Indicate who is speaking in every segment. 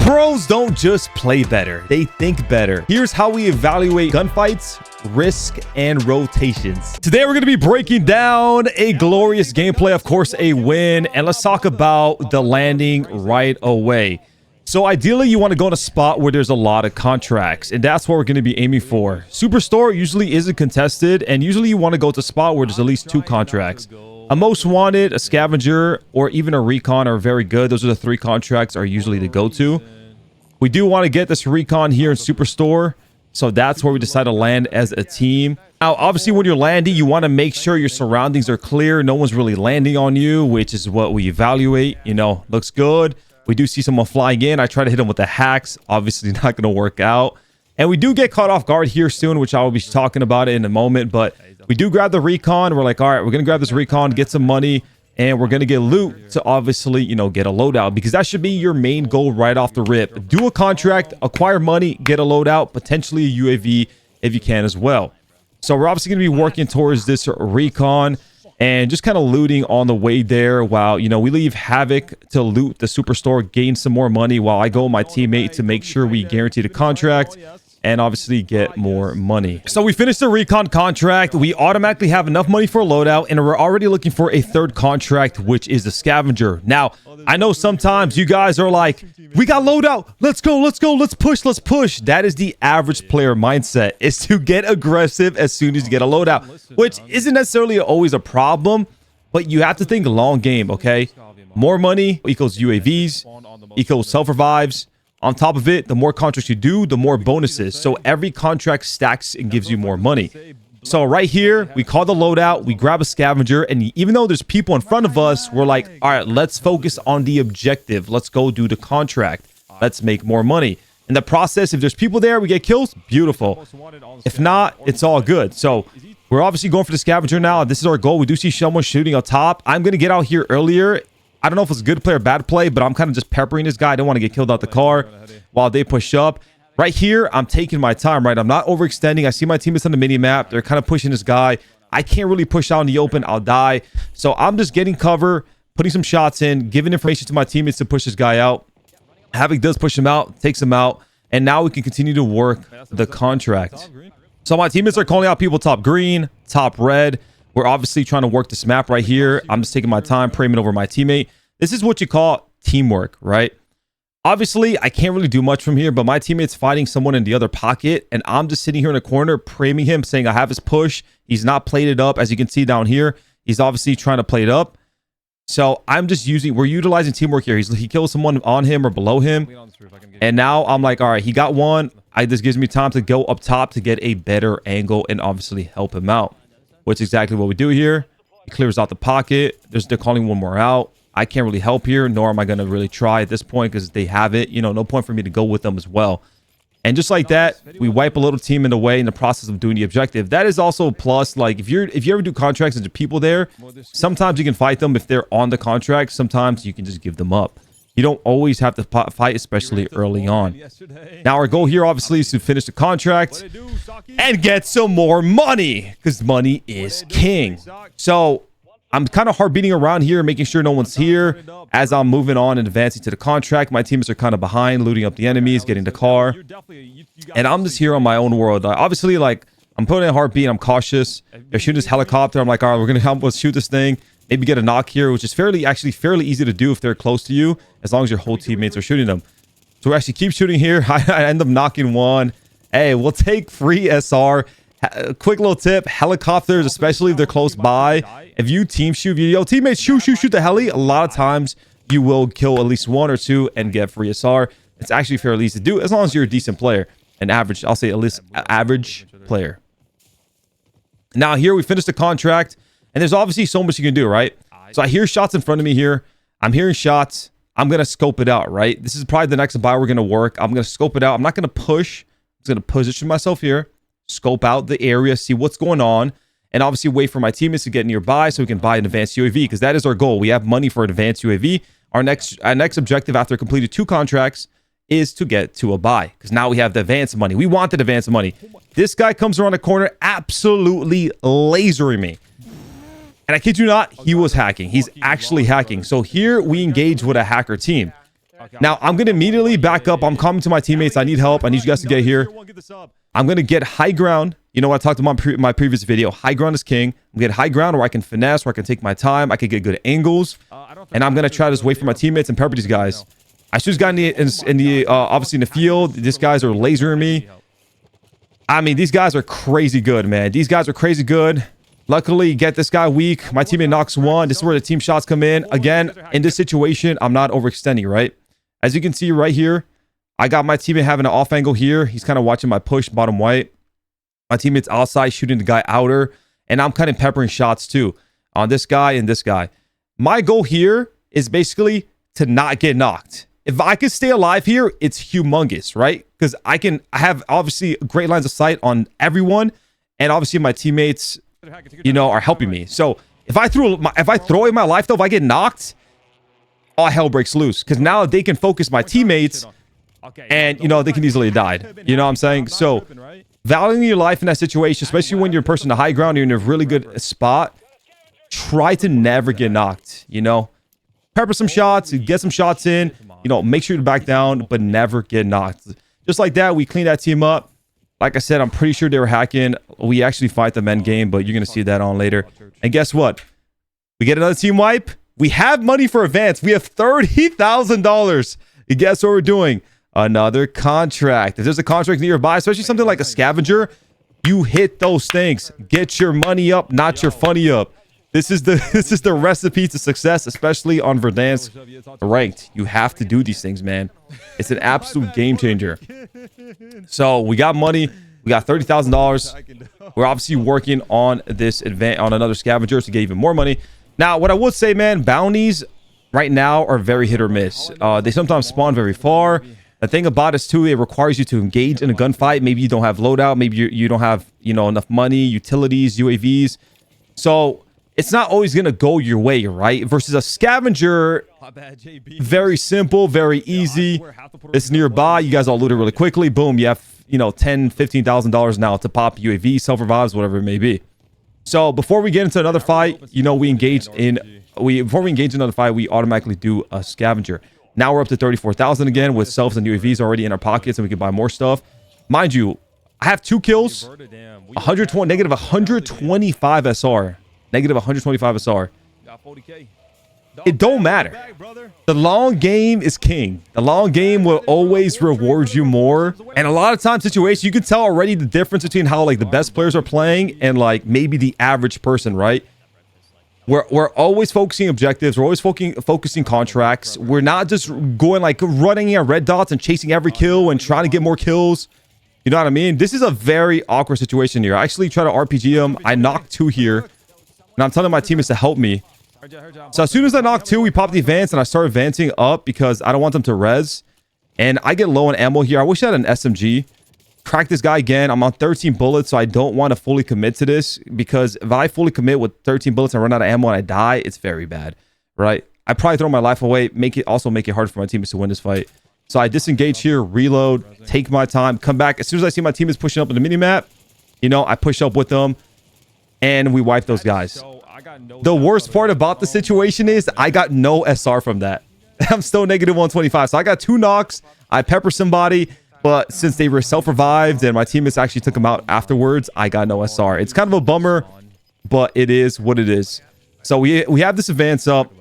Speaker 1: Pros don't just play better, they think better. Here's how we evaluate gunfights, risk, and rotations. Today we're going to be breaking down a glorious gameplay, of course a win, and let's talk about the landing right away. So ideally you want to go in a spot where there's a lot of contracts, and that's what we're going to be aiming for. Superstore usually isn't contested, and usually you want to go to a spot where there's at least 2 contracts. A most wanted, a scavenger, or even a recon are very good. Those are the 3 contracts are usually the go-to. We do want to get this recon here in Superstore, so that's where we decide to land as a team. Now, obviously, when you're landing, you want to make sure your surroundings are clear. No one's really landing on you, which is what we evaluate. You know, looks good. We do see someone flying in. I try to hit them with the hacks. Obviously, not going to work out. And we do get caught off guard here soon, which I will be talking about it in a moment. But we do grab the recon. We're like, all right, we're going to grab this recon, get some money, and we're going to get loot to obviously, you know, get a loadout, because that should be your main goal right off the rip. Do a contract, acquire money, get a loadout, potentially a UAV if you can as well. So we're obviously going to be working towards this recon and just kind of looting on the way there while, you know, we leave Havoc to loot the Superstore, gain some more money while I go with my teammate to make sure we guarantee the contract and obviously get more money. So we finished the recon contract. We automatically have enough money for a loadout, and we're already looking for a 3rd contract, which is the scavenger. Now, I know sometimes you guys are like, we got loadout. Let's go, let's go, let's push, let's push. That is the average player mindset, is to get aggressive as soon as you get a loadout, which isn't necessarily always a problem, but you have to think long game, okay? More money equals UAVs, equals self-revives. On top of it, the more contracts you do, the more bonuses. So every contract stacks and gives you more money. So right here, we call the loadout, we grab a scavenger, and even though there's people in front of us, we're like, all right, let's focus on the objective. Let's go do the contract. Let's make more money. In the process, if there's people there, we get kills, beautiful. If not, it's all good. So we're obviously going for the scavenger now. This is our goal. We do see someone shooting up top. I'm going to get out here earlier. I don't know if it's a good play or bad play, but I'm kind of just peppering this guy. I don't want to get killed out the car while they push up. Right here, I'm taking my time, right? I'm not overextending. I see my teammates on the mini-map. They're kind of pushing this guy. I can't really push out in the open. I'll die. So I'm just getting cover, putting some shots in, giving information to my teammates to push this guy out. Havoc does push him out, takes him out, and now we can continue to work the contract. So my teammates are calling out people top green, top red. We're obviously trying to work this map right here. I'm just taking my time, praying over my teammate. This is what you call teamwork, right? Obviously, I can't really do much from here, but my teammate's fighting someone in the other pocket, and I'm just sitting here in a corner, priming him, saying I have his push. He's not played it up, as you can see down here. He's obviously trying to play it up. So I'm just we're utilizing teamwork here. He kills someone on him or below him. And now I'm like, all right, he got one. This gives me time to go up top to get a better angle and obviously help him out. Which is exactly what we do here. He clears out the pocket. They're calling one more out. I can't really help here, nor am I going to really try at this point because they have it. You know, no point for me to go with them as well. And just like that, we wipe a little team in the way in the process of doing the objective. That is also a plus. Like if you ever do contracts and there's people there, sometimes you can fight them if they're on the contract. Sometimes you can just give them up. You don't always have to fight, especially early on. Now, our goal here, obviously, is to finish the contract and get some more money, because money is king. So I'm kind of hard beating around here, making sure no one's here. As I'm moving on and advancing to the contract, my teammates are kind of behind, looting up the enemies, getting the car. And I'm just here on my own world. Obviously, like, I'm putting in a heartbeat. I'm cautious. They're shooting this helicopter. I'm like, all right, we're going to help us shoot this thing. Maybe get a knock here, which is fairly easy to do if they're close to you, as long as your whole teammates are shooting them. So we actually keep shooting here. I end up knocking one. Hey, we'll take free SR. A quick little tip: helicopters, especially if they're close by, if you team shoot, yo, teammates shoot the heli, a lot of times you will kill at least 1 or 2 and get free SR. It's actually fairly easy to do as long as you're a decent player, an average. I'll say at least average player. Now here we finished the contract. And there's obviously so much you can do, right? So I hear shots in front of me here. I'm hearing shots. I'm going to scope it out, right? This is probably the next buy we're going to work. I'm going to scope it out. I'm not going to push. I'm going to position myself here, scope out the area, see what's going on, and obviously wait for my teammates to get nearby so we can buy an advanced UAV, because that is our goal. We have money for an advanced UAV. Our next objective after completing 2 contracts is to get to a buy, because now we have the advanced money. We want the advanced money. This guy comes around the corner, absolutely lasering me. And I kid you not, he was hacking. He's actually hacking. So here we engage with a hacker team. Now, I'm going to immediately back up. I'm coming to my teammates. I need help. I need you guys to get here. I'm going to get high ground. You know, I talked about my previous video. High ground is king. I'm going to get high ground where I can finesse, where I can take my time. I can get good angles. And I'm going to try to just wait for my teammates and pepper these guys. I should have gotten obviously in the field. These guys are lasering me. I mean, these guys are crazy good, man. These guys are crazy good. Luckily, get this guy weak. My teammate knocks one. This is where the team shots come in. Again, in this situation, I'm not overextending, right? As you can see right here, I got my teammate having an off angle here. He's kind of watching my push, bottom white. My teammate's outside shooting the guy outer. And I'm kind of peppering shots too on this guy and this guy. My goal here is basically to not get knocked. If I could stay alive here, it's humongous, right? Because I have obviously great lines of sight on everyone, and obviously my teammates, you know, are helping me. So if I throw away my life though, if I get knocked, all hell breaks loose. Because now they can focus my teammates, and you know they can easily die. You know what I'm saying? So valuing your life in that situation, especially when you're a person to high ground, you're in a really good spot. Try to never get knocked. You know, pepper some shots, get some shots in. You know, make sure to back down, but never get knocked. Just like that, we clean that team up. Like I said, I'm pretty sure they were hacking. We actually fight them Endgame, but you're going to see that on later. And guess what? We get another team wipe. We have money for advance. We have $30,000. And guess what we're doing? Another contract. If there's a contract nearby, especially something like a Scavenger, you hit those things. Get your money up, not your funny up. This is the recipe to success, especially on Verdansk Ranked. You have to do these things, man. It's an absolute game changer. So we got money. We got $30,000. We're obviously working on this on another Scavenger to get even more money. Now, what I would say, man, bounties right now are very hit or miss. They sometimes spawn very far. The thing about it too, it requires you to engage in a gunfight. Maybe you don't have loadout. Maybe you don't have, you know, enough money, utilities, UAVs. So it's not always going to go your way, right? Versus a Scavenger, very simple, very easy. It's nearby. You guys all loot it really quickly. Boom, you have, you know, $10,000, $15,000 now to pop UAV, self-revives, whatever it may be. So before we get into another fight, you know, before we engage in another fight, we automatically do a Scavenger. Now we're up to 34,000 again with selves and UAVs already in our pockets, and we can buy more stuff. Mind you, I have 2 kills, negative 125 SR. Negative 125 SR. It don't matter. The long game is king. The long game will always reward you more. And a lot of times situations, you can tell already the difference between how like the best players are playing and like maybe the average person, right? We're always focusing objectives. We're always focusing contracts. We're not just going like running at red dots and chasing every kill and trying to get more kills. You know what I mean? This is a very awkward situation here. I actually try to RPG him. I knocked 2 here. And I'm telling my teammates to help me. So as soon as I knock 2, we pop the advance and I start advancing up because I don't want them to res. And I get low on ammo here. I wish I had an SMG. Crack this guy again. I'm on 13 bullets, so I don't want to fully commit to this because if I fully commit with 13 bullets and run out of ammo and I die, it's very bad, right? I probably throw my life away, also make it hard for my teammates to win this fight. So I disengage here, reload, take my time, come back. As soon as I see my teammates pushing up in the minimap, you know, I push up with them. And we wipe those guys. The worst part about the situation is I got no SR from that. I'm still negative 125. So I got 2 knocks. I pepper somebody. But since they were self-revived and my teammates actually took them out afterwards, I got no SR. It's kind of a bummer, but it is what it is. So we have this advance up.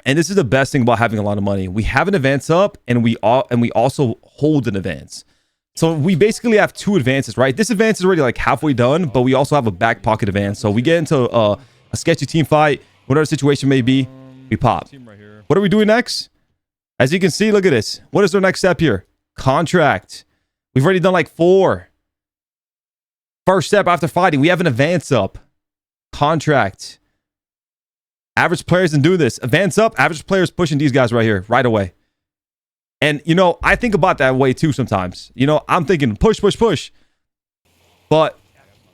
Speaker 1: And this is the best thing about having a lot of money. We have an advance up and we also hold an advance. So we basically have 2 advances, right? This advance is already like halfway done, but we also have a back pocket advance. So we get into a sketchy team fight, whatever the situation may be, we pop. What are we doing next? As you can see, look at this. What is our next step here? Contract. We've already done like 4. First step after fighting, we have an advance up. Contract. Average players can do this. Advance up, average players pushing these guys right here, right away. And, you know, I think about that way too sometimes. You know, I'm thinking push, push, push. But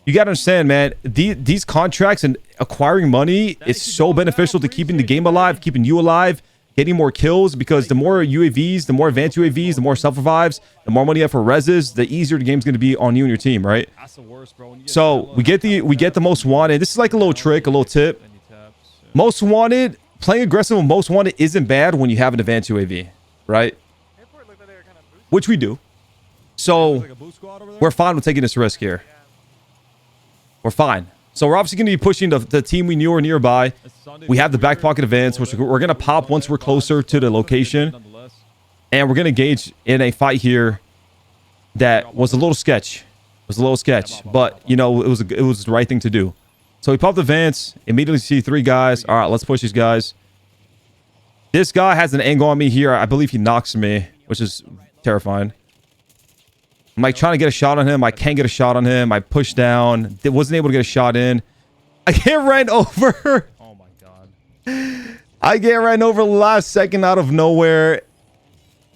Speaker 1: you got to understand, man, these contracts and acquiring money is so beneficial to keeping the game alive, keeping you alive, getting more kills. Because the more UAVs, the more advanced UAVs, the more self-revives, the more money you have for reses, the easier the game's going to be on you and your team, right? So we get the most wanted. This is like a little trick, a little tip. Most wanted, playing aggressive with most wanted isn't bad when you have an advanced UAV. right? Which we do. So we're fine with taking this risk here. We're fine. So we're obviously going to be pushing the team we knew were nearby. We have the back pocket advance, which we're going to pop once we're closer to the location. And we're going to engage in a fight here that was a little sketch. It was a little sketch. But, you know, it was the right thing to do. So we pop the advance. Immediately see 3 guys. All right, let's push these guys. This guy has an angle on me here. I believe he knocks me, which is terrifying. I'm like trying to get a shot on him. I can't get a shot on him. I push down. Wasn't able to get a shot in. I get ran over. Oh my god. I get ran over last second out of nowhere.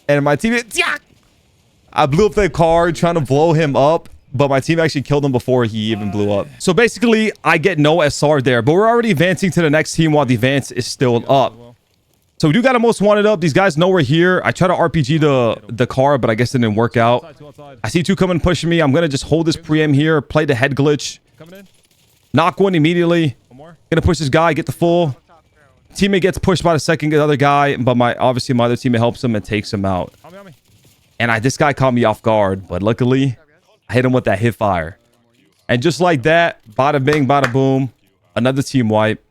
Speaker 1: And my teammate, I blew up the car trying to blow him up. But my team actually killed him before he even blew up. So basically, I get no SR there. But we're already advancing to the next team while the advance is still up. So we do got a most wanted up. These guys know we're here. I try to RPG the car, but I guess it didn't work out. I see 2 coming pushing me. I'm going to just hold this pre-aim here. Play the head glitch. Knock one immediately. Gonna push this guy. Get the full. Teammate gets pushed by the other guy. But obviously my other teammate helps him and takes him out. And this guy caught me off guard. But luckily, I hit him with that hip fire. And just like that, bada bing, bada boom. Another team wipe.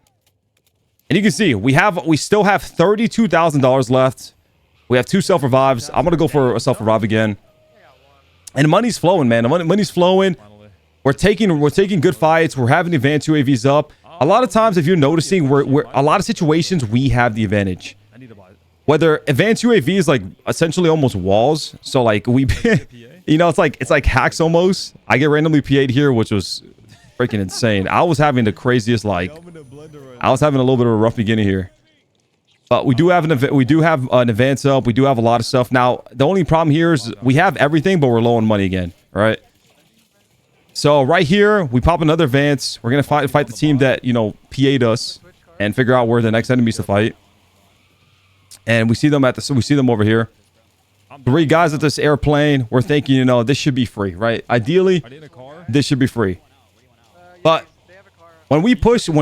Speaker 1: And you can see, we still have $32,000 left. We have 2 self-revives. I'm going to go for a self-revive again. And money's flowing, man. Money's flowing. We're taking good fights. We're having advanced UAVs up. A lot of times, if you're noticing, we're a lot of situations, we have the advantage. Whether advanced UAV is like essentially almost walls. So like you know, it's like hacks almost. I get randomly PA'd here, which was freaking insane. I was having the craziest, like, I was having a little bit of a rough beginning here. But we do have an advance up. We do have a lot of stuff. Now, the only problem here is we have everything, but we're low on money again. All right. So right here, we pop another advance. We're going to fight the team that, you know, PA'd us and figure out where the next enemies to fight. And we see them over here. 3 guys at this airplane. We're thinking, you know, this should be free, right? Ideally, this should be free. But when first of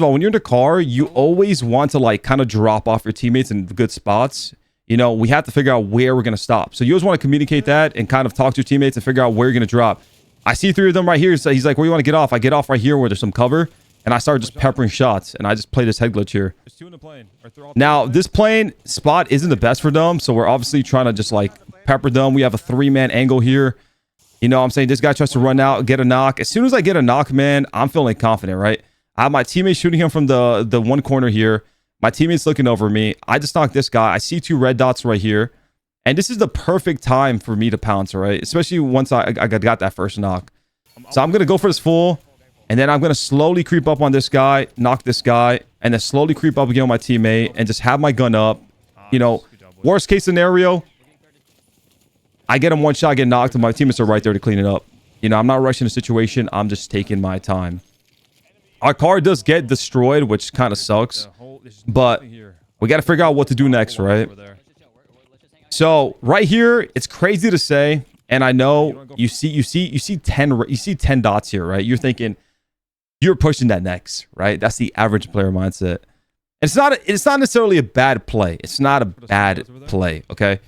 Speaker 1: all, when you're in the car, you always want to like kind of drop off your teammates in good spots. You know, we have to figure out where we're going to stop. So you always want to communicate that and kind of talk to your teammates and figure out where you're going to drop. I see 3 of them right here. So he's like, where you want to get off? I get off right here where there's some cover. And I started just peppering shots. And I just play this head glitch here. Now, this plane spot isn't the best for them. So we're obviously trying to just like pepper them. We have a 3-man angle here. You know what I'm saying? This guy tries to run out, get a knock. As soon as I get a knock, man, I'm feeling confident, right? I have my teammate shooting him from the one corner here. My teammate's looking over me. I just knocked this guy. I see 2 red dots right here. And this is the perfect time for me to pounce, right? Especially once I got that first knock. So I'm going to go for this full. And then I'm going to slowly creep up on this guy, knock this guy, and then slowly creep up again on my teammate and just have my gun up. You know, worst case scenario, I get him one shot, get knocked, and my teammates are right there to clean it up. You know, I'm not rushing the situation. I'm just taking my time. Our car does get destroyed, which kind of sucks. But we got to figure out what to do next, right? So right here, it's crazy to say. And I know you see 10 dots here, right? You're thinking you're pushing that next, right? That's the average player mindset. It's not necessarily a bad play. It's not a bad play, okay?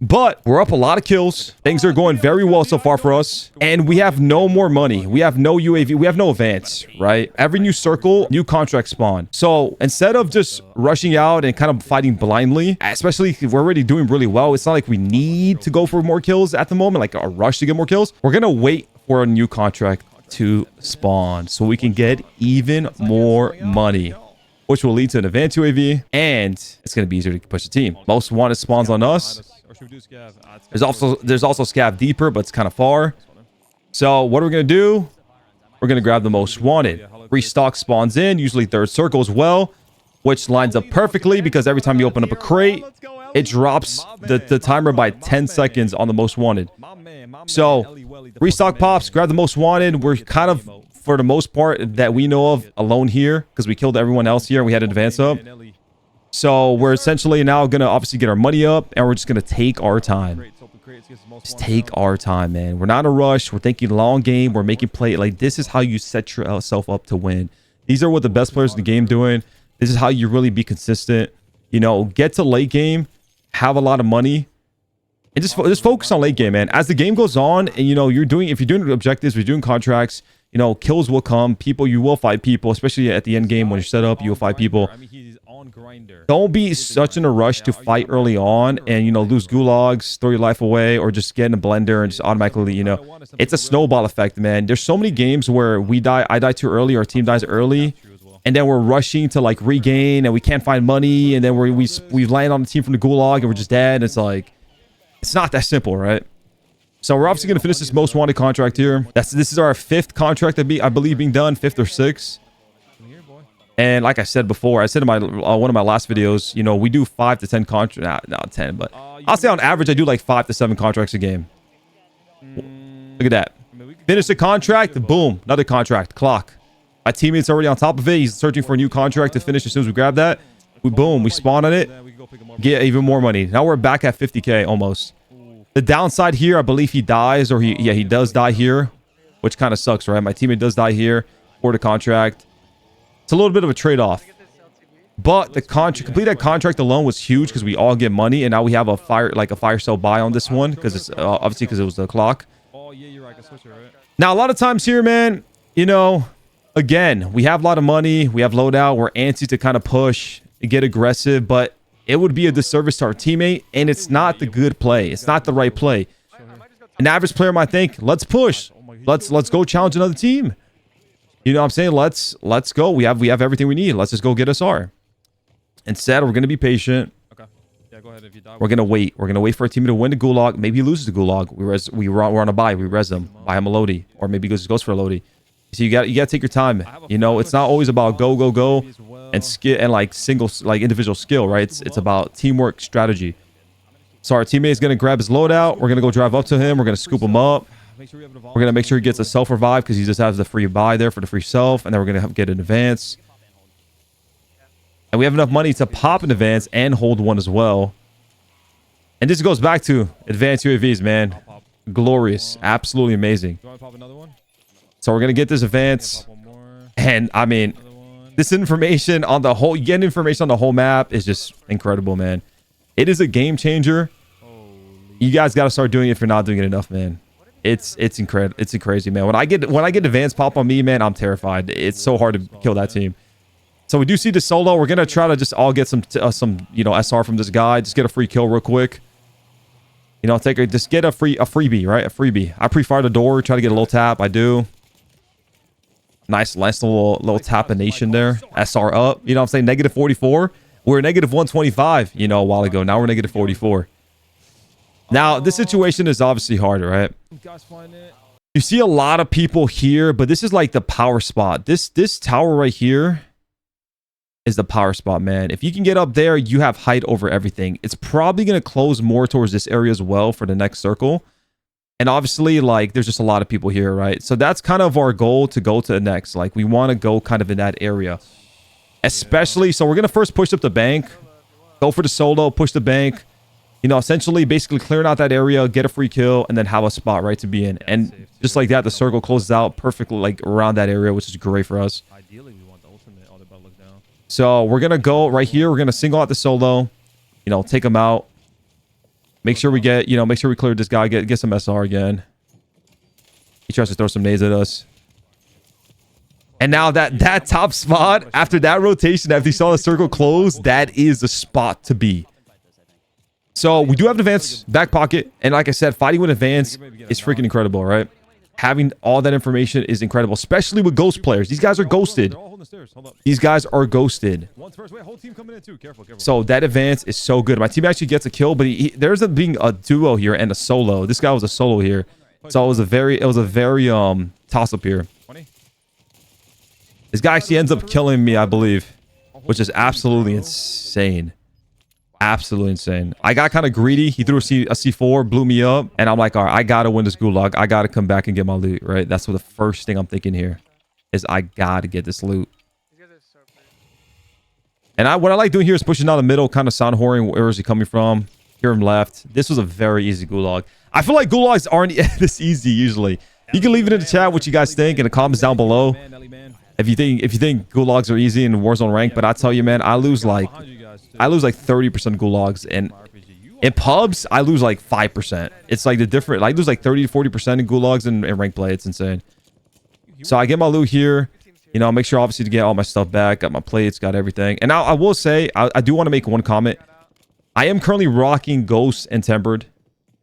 Speaker 1: But we're up a lot of kills. Things are going very well so far for us. And we have no more money. We have no UAV. We have no advance, right? Every new circle, new contract spawn. So instead of just rushing out and kind of fighting blindly, especially if we're already doing really well, it's not like we need to go for more kills at the moment, like a rush to get more kills. We're going to wait for a new contract to spawn so we can get even more money, which will lead to an advanced UAV, and it's going to be easier to push the team. Most wanted spawns on us. There's also scav deeper, but it's kind of far. So what are we going to do? We're going to grab the most wanted. Restock spawns in, usually 3rd circle as well, which lines up perfectly because every time you open up a crate, it drops the timer by 10 seconds on the most wanted. So restock pops, grab the most wanted. We're kind of, for the most part that we know of, alone here because we killed everyone else here and we had to advance up. So we're essentially now going to obviously get our money up and we're just going to take our time. Just take our time, man. We're not in a rush. We're thinking long game. We're making play. Like, this is how you set yourself up to win. These are what the best players in the game doing. This is how you really be consistent. You know, get to late game have a lot of money, and just focus on late game, man. As the game goes on, and you know, if you're doing objectives, you're doing contracts, you know, kills will come. You will fight people, especially at the end game when you're set up. You will fight people. Don't be such in a rush to fight early on and, you know, lose gulags, throw your life away, or just get in a blender and just automatically, you know, it's a snowball effect, man. There's so many games where I die too early, our team dies early, and then we're rushing to like regain and we can't find money, and then we land on the team from the gulag and we're just dead. It's like, it's not that simple, right? So we're obviously going to finish this most wanted contract here. This is our 5th contract I believe being done, 5th or 6th. And like I said before, I said in my one of my last videos, you know, we do 5 to 10 contracts, not 10, but I'll say on average I do like 5 to 7 contracts a game. Look at that. Finish the contract, boom, another contract, clock. My teammate's already on top of it. He's searching for a new contract to finish as soon as we grab that. We spawn on it, get even more money. Now we're back at 50K almost. The downside here, I believe he dies, or he does die here, which kind of sucks, right? My teammate does die here for the contract. It's a little bit of a trade-off, but the complete that contract alone was huge because we all get money, and now we have a fire sale buy on this one because it's obviously because it was the clock. Now a lot of times here, man, you know, again, we have a lot of money, we have loadout, we're antsy to kind of push and get aggressive, but it would be a disservice to our teammate, and it's not the good play. It's not the right play. An average player might think, let's push, let's go challenge another team. You know what I'm saying? Let's go. We have everything we need. Let's just go get SR. Instead, we're going to be patient. Okay. Yeah, go ahead if you die. We're going to wait. We're going to wait for a team to win the gulag. Maybe he loses the gulag. We're on a buy. We res them. Buy him a loadie. Or maybe he goes for a loadie. So you got to take your time. You know, it's not always about go and skill and like individual skill, right? It's about teamwork, strategy. So our teammate is going to grab his loadout. We're going to go drive up to him. We're going to scoop him up. We're going to make sure he gets a self revive because he just has the free buy there for the free self. And then we're going to get an advance. And we have enough money to pop an advance and hold one as well. And this goes back to advanced UAVs, man. Glorious. Absolutely amazing. So we're going to get this advance. And I mean, this information on the whole, getting information on the whole map is just incredible, man. It is a game changer. You guys got to start doing it if you're not doing it enough, man. It's incredible. It's crazy, man. When I get advanced pop on me, man, I'm terrified. It's so hard to kill that team. So we do see the solo. We're gonna try to just all get some you know, SR from this guy. Just get a free kill real quick. You know, just get a freebie, right? A freebie. I pre-fire the door. Try to get a little tap. I do. Nice little tapination there. SR up. You know what I'm saying? -44. We're -125. You know, a while ago. Now we're -44. Now, this situation is obviously hard, right? You see a lot of people here, but this is like the power spot. This tower right here is the power spot, man. If you can get up there, you have height over everything. It's probably going to close more towards this area as well for the next circle. And obviously, like, there's just a lot of people here, right? So that's kind of our goal to go to the next. Like, we want to go kind of in that area. Especially, so we're going to first push up the bank. Go for the solo, push the bank. You know, essentially, basically clearing out that area, get a free kill, and then have a spot, right, to be in. And just like that, the circle closes out perfectly, like, around that area, which is great for us. Ideally, we want the ultimate. All the bell look down. So we're going to go right here. We're going to single out the solo. You know, take him out. Make sure we get, you know, make sure we clear this guy. Get some SR again. He tries to throw some nades at us. And now that top spot, after that rotation, after you saw the circle close, that is the spot to be. So we do have an advance back pocket. And like I said, fighting with advance is freaking incredible, right? Having all that information is incredible, especially with ghost players. These guys are ghosted. These guys are ghosted. So that advance is so good. My team actually gets a kill, but there's being a duo here and a solo. This guy was a solo here. So it was a very toss up here. This guy actually ends up killing me, I believe, which is absolutely insane. Absolutely insane. I got kind of greedy. He threw a C4, blew me up, and I'm like, all right, I gotta win this gulag. I gotta come back and get my loot, right? That's what the first thing I'm thinking here is. I gotta get this loot. And what I like doing here is pushing down the middle, kind of sound whoring. Where is he coming from? Hear him left. This was a very easy gulag. I feel like gulags aren't this easy usually. You can leave it in the chat what you guys think in the comments down below. If you think gulags are easy in Warzone Ranked, but I tell you, man, I lose like 30% gulags, and In pubs, I lose like 5%. It's like the different. I lose like 30 to 40% in gulags and rank play. It's insane. So I get my loot here. You know, make sure obviously to get all my stuff back. Got my plates, got everything. And now I will say, I do want to make one comment. I am currently rocking Ghost and Tempered.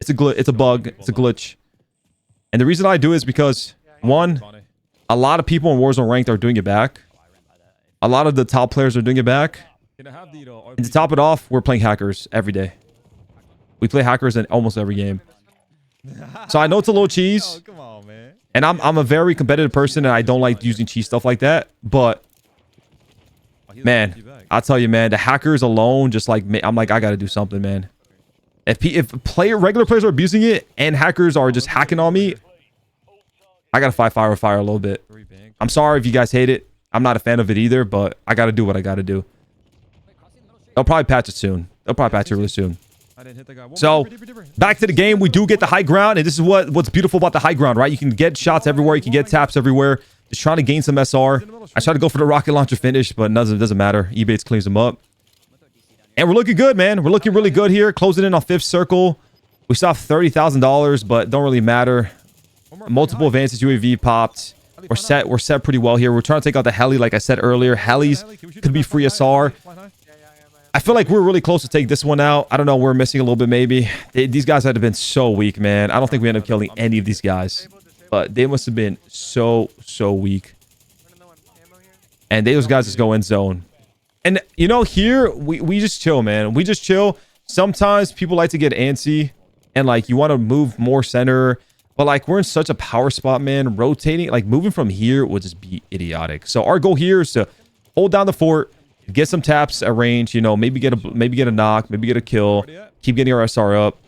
Speaker 1: It's a glitch. It's a bug. It's a glitch. And the reason I do is because, one, a lot of people in Warzone Ranked are doing it back. A lot of the top players are doing it back. And to top it off, we're playing hackers every day. We play hackers in almost every game. So I know it's a little cheese. Come on, man. And I'm a very competitive person, and I don't like using cheese stuff like that. But, man, I'll tell you, man, the hackers alone, just like, I'm like, I got to do something, man. If regular players are abusing it and hackers are just hacking on me, I got to fight fire with fire a little bit. I'm sorry if you guys hate it. I'm not a fan of it either, but I got to do what I got to do. They'll probably patch it soon. They'll probably patch it really soon. So, back to the game. We do get the high ground, and this is what's beautiful about the high ground, right? You can get shots everywhere. You can get taps everywhere. Just trying to gain some SR. I try to go for the rocket launcher finish, but it doesn't matter. Ebates cleans them up. And we're looking good, man. We're looking really good here. Closing in on 5th circle. We still have $30,000, but don't really matter. Multiple advances UAV popped. We're set pretty well here. We're trying to take out the heli, like I said earlier. Helis could be free SR. I feel like we're really close to take this one out. I don't know. We're missing a little bit, maybe. These guys had been so weak, man. I don't think we ended up killing any of these guys. But they must have been so weak. And those guys just go in zone. And, you know, here, we just chill, man. We just chill. Sometimes people like to get antsy. And, like, you want to move more center. But, like, we're in such a power spot, man. Rotating, like, moving from here would just be idiotic. So, our goal here is to hold down the fort. Get some taps at range, you know, maybe get a knock, maybe get a kill, keep getting our SR up,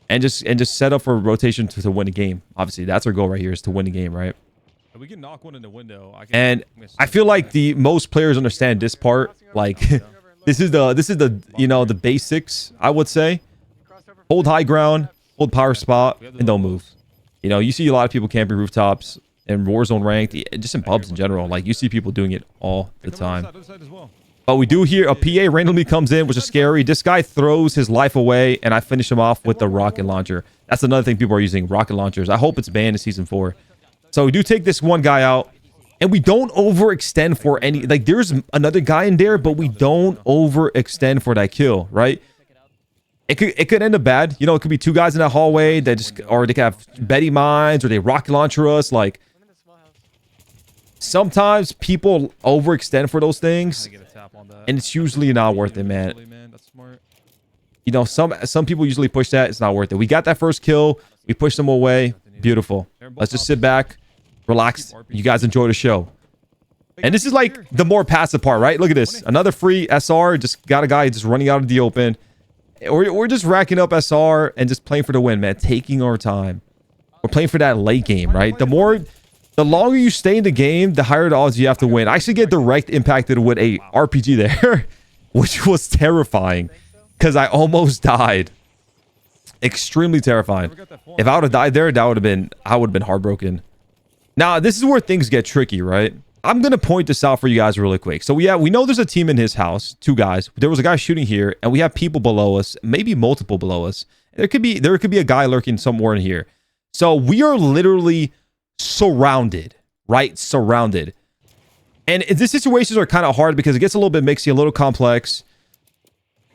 Speaker 1: and just set up for rotation to win the game. Obviously, that's our goal right here, is to win the game, right? We can knock one in the window. And I feel like the most players understand this part. Like this is the you know, the basics, I would say. Hold high ground, hold power spot, and don't move. You know, you see a lot of people camping rooftops and Warzone Ranked, just in pubs in general. Like, you see people doing it all the time. But we do hear a PA randomly comes in, which is scary. This guy throws his life away, and I finish him off with the rocket launcher. That's another thing people are using, rocket launchers. I hope it's banned in Season 4. So we do take this one guy out, and we don't overextend for any... Like, there's another guy in there, but we don't overextend for that kill, right? It could end up bad. You know, it could be 2 guys in that hallway that just... Or they could have Betty mines, or they rocket launcher us, like... Sometimes people overextend for those things, and it's usually not worth it, man. You know, some people usually push that. It's not worth it. We got that first kill. We pushed them away. Beautiful. Let's just sit back, relax. You guys enjoy the show. And this is like the more passive part, right? Look at this. Another free SR. Just got a guy just running out of the open. We're just racking up SR and just playing for the win, man. Taking our time. We're playing for that late game, right? The longer you stay in the game, the higher the odds you have to win. I actually get direct impacted with a RPG there, which was terrifying because I almost died. Extremely terrifying. If I would have died there, I would have been heartbroken. Now, this is where things get tricky, right? I'm going to point this out for you guys really quick. So we know there's a team in his house, 2 guys. There was a guy shooting here, and we have people below us, maybe multiple below us. There could be a guy lurking somewhere in here. So we are literally surrounded, right? Surrounded. And these situations are kind of hard because it gets a little bit mixy, a little complex.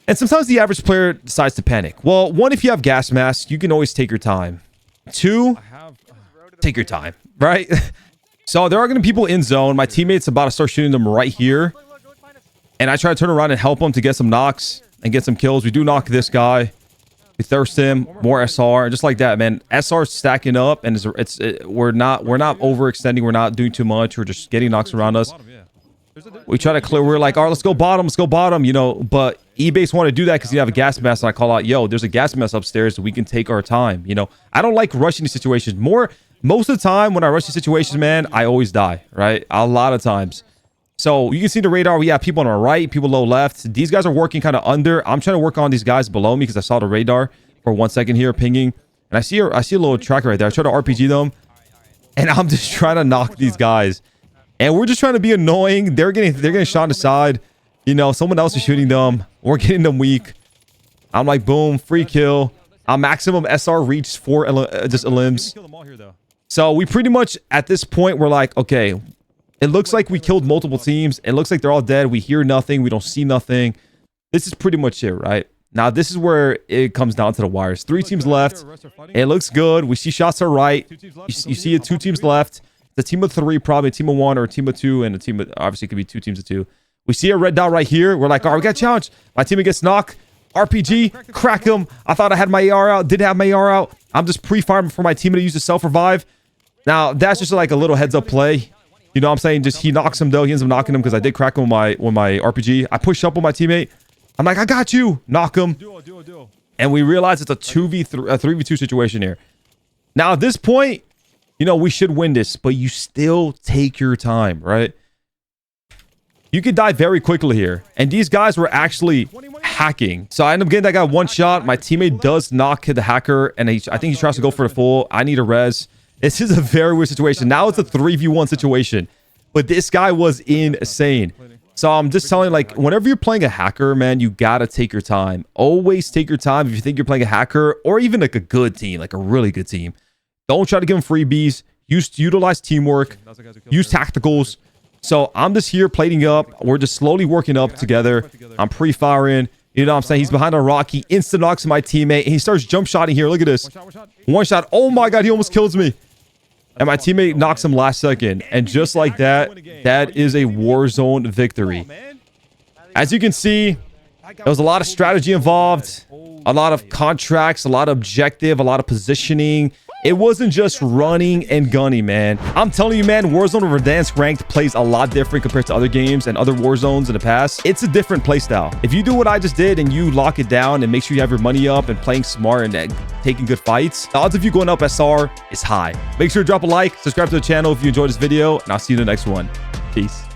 Speaker 1: And sometimes the average player decides to panic. Well, 1, if you have gas masks, you can always take your time. 2, take your time, right? So there are going to be people in zone. My teammate's about to start shooting them right here. And I try to turn around and help them to get some knocks and get some kills. We do knock this guy. We thirst him, more SR, and just like that, man. SR's stacking up, and we're not overextending. We're not doing too much. We're just getting knocks around us. We try to clear. We're like, all right, let's go bottom, you know. But E-base want to do that because you have a gas mask, and I call out, yo, there's a gas mask upstairs, so we can take our time, you know. I don't like rushing these situations. Most of the time when I rush these situations, man, I always die, right? A lot of times. So you can see the radar. We have people on our right, people low left. These guys are working kind of under. I'm trying to work on these guys below me because I saw the radar for 1 second here pinging. And I see a little tracker right there. I try to RPG them. And I'm just trying to knock these guys. And we're just trying to be annoying. They're getting shot in the side. You know, someone else is shooting them. We're getting them weak. I'm like, boom, free kill. Our maximum SR reached 4 just elims. So we pretty much, at this point, we're like, okay, it looks like we killed multiple teams. It looks like they're all dead. We hear nothing. We don't see nothing. This is pretty much it, right? Now, this is where it comes down to the wires. 3 teams left. It looks good. We see shots are right. You see it, 2 teams left. The team of 3, probably a team of 1 or a team of 2, and a team of, obviously, it could be 2 teams of 2. We see a red dot right here. We're like, all right, we got a challenge. My teammate gets knocked. RPG, crack him. I thought I had my AR out. Didn't have my AR out. I'm just pre-firing for my teammate to use a self-revive. Now, that's just like a little heads-up play. You know what I'm saying? Just he knocks him, though. He ends up knocking him because I did crack him with my RPG. I push up with my teammate. I'm like, I got you. Knock him. And we realize it's a 3v2 situation here. Now, at this point, you know, we should win this, but you still take your time, right? You could die very quickly here. And these guys were actually hacking. So I end up getting that guy 1 shot. My teammate does knock the hacker, and I think he tries to go for a full. I need a res. This is a very weird situation. Now it's a 3v1 situation. But this guy was insane. So I'm just telling you, like, whenever you're playing a hacker, man, you gotta take your time. Always take your time if you think you're playing a hacker, or even like a good team, like a really good team. Don't try to give them freebies. Utilize teamwork. Use tacticals. So I'm just here plating up. We're just slowly working up together. I'm pre-firing. You know what I'm saying? He's behind a rock. He instant knocks my teammate. And he starts jump shotting here. Look at this. 1 shot. Oh my God, he almost kills me. And my teammate knocks him last second. And just like that, that is a Warzone victory. As you can see, there was a lot of strategy involved. A lot of contracts, a lot of objective, a lot of positioning. It wasn't just running and gunning, man. I'm telling you, man, Warzone or Verdansk Ranked plays a lot different compared to other games and other Warzones in the past. It's a different playstyle. If you do what I just did and you lock it down and make sure you have your money up and playing smart and taking good fights, the odds of you going up SR is high. Make sure to drop a like, subscribe to the channel if you enjoyed this video, and I'll see you in the next one. Peace.